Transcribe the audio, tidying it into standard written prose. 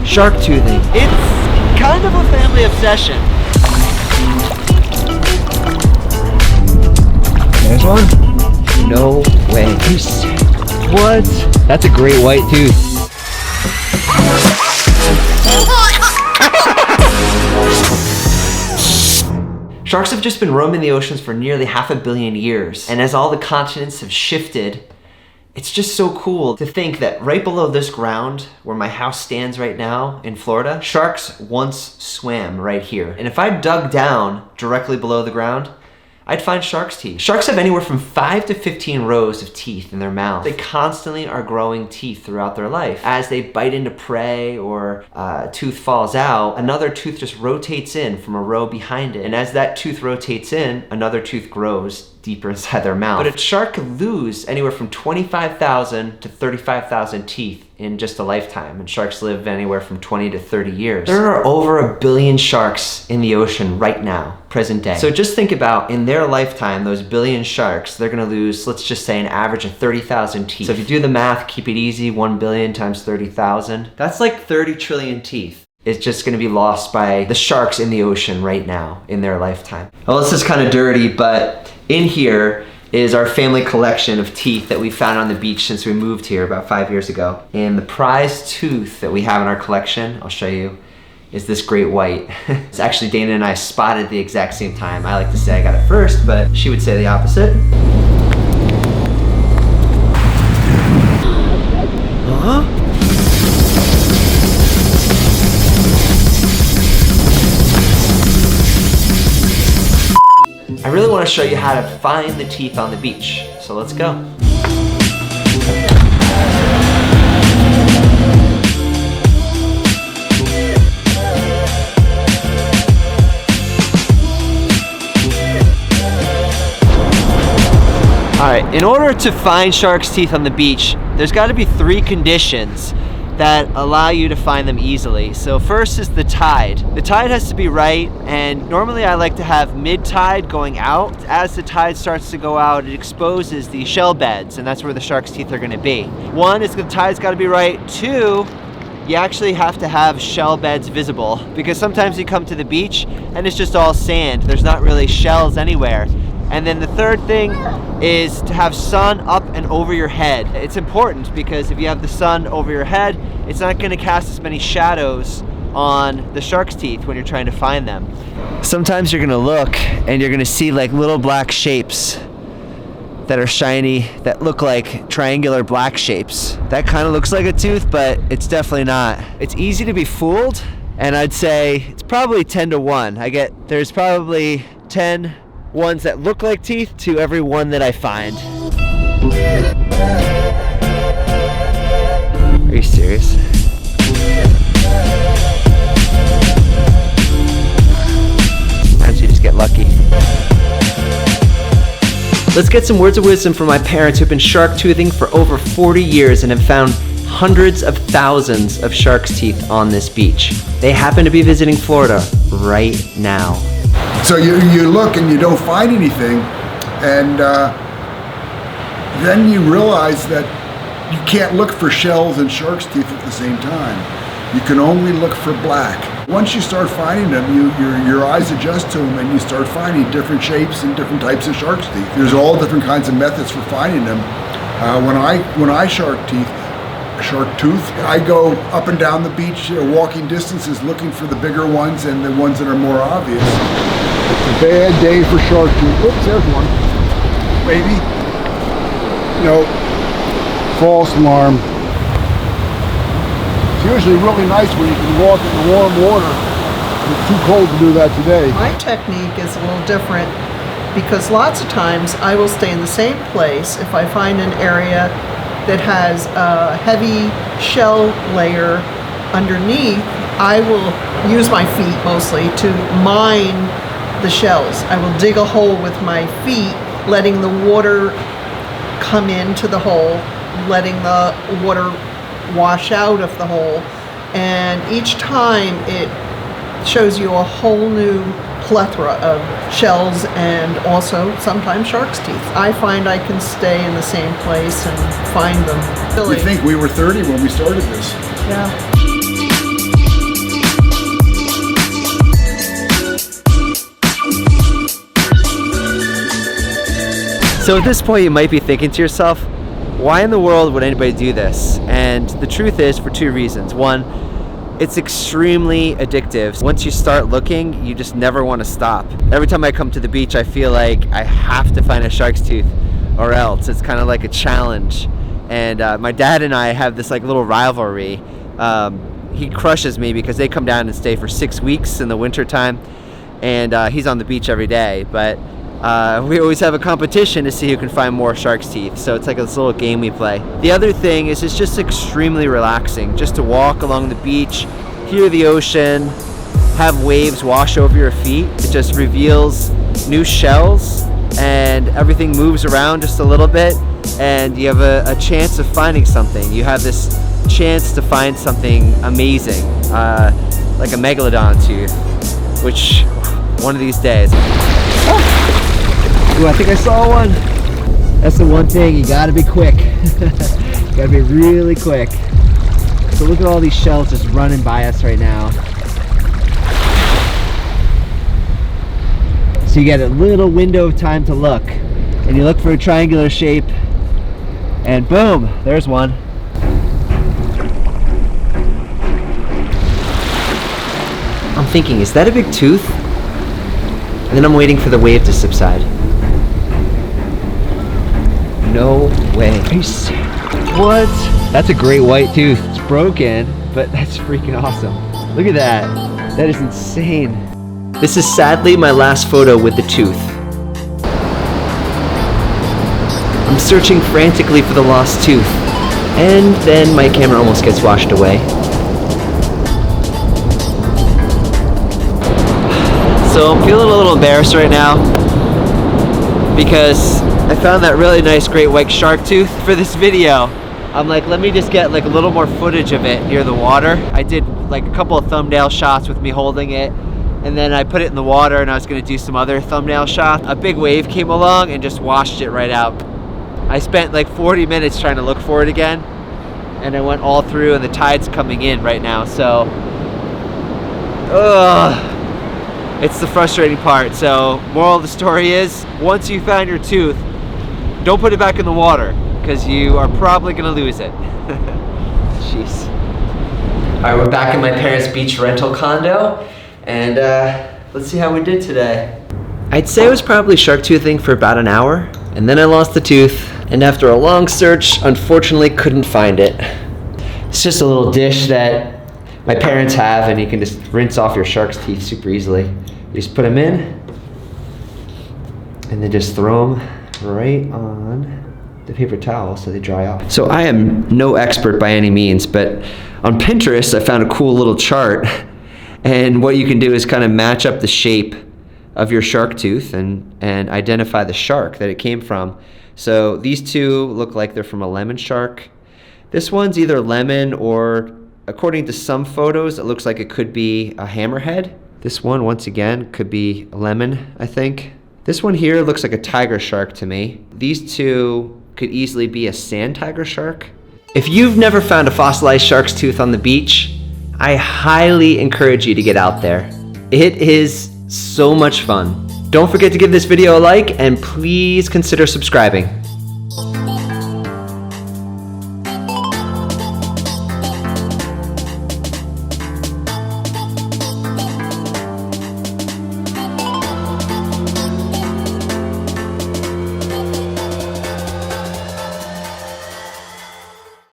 Shark toothing. It's kind of a family obsession. There's one. No way. What? That's a great white tooth. Sharks have just been roaming the oceans for nearly 500 million years. And as all the continents have shifted, it's just so cool to think that right below this ground, where my house stands right now in Florida, sharks once swam right here. And if I dug down directly below the ground, I'd find shark's teeth. Sharks have anywhere from 5 to 15 rows of teeth in their mouth. They constantly are growing teeth throughout their life. As they bite into prey or a tooth falls out, another tooth just rotates in from a row behind it. And as that tooth rotates in, another tooth grows deeper inside their mouth. But a shark could lose anywhere from 25,000 to 35,000 teeth in just a lifetime, and sharks live anywhere from 20 to 30 years. There are over 1 billion sharks in the ocean right now, present day. So just think about, in their lifetime, those 1 billion sharks, they're gonna lose, let's just say, an average of 30,000 teeth. So if you do the math, keep it easy, 1 billion times 30,000, that's like 30 trillion teeth. It's just gonna be lost by the sharks in the ocean right now, in their lifetime. Well, this is kind of dirty, but in here is our family collection of teeth that we found on the beach since we moved here about 5 years ago. And the prized tooth that we have in our collection, I'll show you, is this great white. It's actually Dana and I spotted at the exact same time. I like to say I got it first, but she would say the opposite. Huh? I really want to show you how to find the teeth on the beach, so let's go. Alright, in order to find shark's teeth on the beach, there's got to be 3 conditions that allow you to find them easily. So first is the tide. The tide has to be right, and normally I like to have mid-tide going out. As the tide starts to go out, it exposes the shell beds, and that's where the shark's teeth are gonna be. 1 is the tide's gotta be right. 2, you actually have to have shell beds visible, because sometimes you come to the beach and it's just all sand. There's not really shells anywhere. And then the third thing is to have sun up and over your head. It's important because if you have the sun over your head, it's not gonna cast as many shadows on the shark's teeth when you're trying to find them. Sometimes you're gonna look and you're gonna see like little black shapes that are shiny, that look like triangular black shapes. That kind of looks like a tooth, but it's definitely not. It's easy to be fooled, and I'd say it's probably 10 to 1. There's probably 10 ones that look like teeth to every one that I find. Are you serious? Sometimes you just get lucky. Let's get some words of wisdom from my parents who've been shark toothing for over 40 years and have found hundreds of thousands of shark's teeth on this beach. They happen to be visiting Florida right now. So you look and you don't find anything, and then you realize that you can't look for shells and shark's teeth at the same time. You can only look for black. Once you start finding them, your eyes adjust to them, and you start finding different shapes and different types of shark's teeth. There's all different kinds of methods for finding them. When I shark tooth, I go up and down the beach, walking distances, looking for the bigger ones and the ones that are more obvious. It's a bad day for shark tooth. Oops, there's one. Maybe. No. False alarm. It's usually really nice when you can walk in the warm water. It's too cold to do that today. My technique is a little different because lots of times I will stay in the same place if I find an area that has a heavy shell layer underneath. I will use my feet mostly to mine the shells. I will dig a hole with my feet, letting the water come into the hole, letting the water wash out of the hole, and each time it shows you a whole new plethora of shells and also sometimes shark's teeth. I find I can stay in the same place and find them. You think we were 30 when we started this? Yeah. So at this point you might be thinking to yourself, why in the world would anybody do this? And the truth is for two reasons. One, it's extremely addictive. Once you start looking, you just never want to stop. Every time I come to the beach, I feel like I have to find a shark's tooth or else. It's kind of like a challenge. And my dad and I have this like little rivalry. He crushes me because they come down and stay for 6 weeks in the winter time, and he's on the beach every day. But we always have a competition to see who can find more shark's teeth. So it's like this little game we play. The other thing is it's just extremely relaxing just to walk along the beach, hear the ocean, have waves wash over your feet. It just reveals new shells and everything moves around just a little bit, and you have a chance of finding something. You have this chance to find something amazing, like a megalodon tooth, which one of these days. Ooh, I think I saw one. That's the one thing, you gotta be quick. You gotta be really quick. So look at all these shells just running by us right now. So you get a little window of time to look, and you look for a triangular shape, and boom, there's one. I'm thinking, is that a big tooth? And then I'm waiting for the wave to subside. No way. What? That's a great white tooth. It's broken, but that's freaking awesome. Look at that. That is insane. This is sadly my last photo with the tooth. I'm searching frantically for the lost tooth, and then my camera almost gets washed away. So I'm feeling a little embarrassed right now because I found that really nice great white shark tooth for this video. I'm like, let me just get like a little more footage of it near the water. I did like a couple of thumbnail shots with me holding it, and then I put it in the water and I was gonna do some other thumbnail shots. A big wave came along and just washed it right out. I spent like 40 minutes trying to look for it again, and I went all through, and the tide's coming in right now, so it's the frustrating part. So moral of the story is, once you found your tooth, don't put it back in the water because you are probably gonna lose it. Jeez. All right, we're back in my parents' beach rental condo, and let's see how we did today. I'd say I was probably shark toothing for about an hour, and then I lost the tooth, and after a long search, unfortunately couldn't find it. It's just a little dish that my parents have, and you can just rinse off your shark's teeth super easily. You just put them in, and then just throw them right on the paper towel so they dry off. So I am no expert by any means, but on Pinterest I found a cool little chart, and what you can do is kind of match up the shape of your shark tooth and identify the shark that it came from. So these two look like they're from a lemon shark. This one's either lemon, or according to some photos, it looks like it could be a hammerhead. This one, once again, could be a lemon, I think. This one here looks like a tiger shark to me. These two could easily be a sand tiger shark. If you've never found a fossilized shark's tooth on the beach, I highly encourage you to get out there. It is so much fun. Don't forget to give this video a like, and please consider subscribing.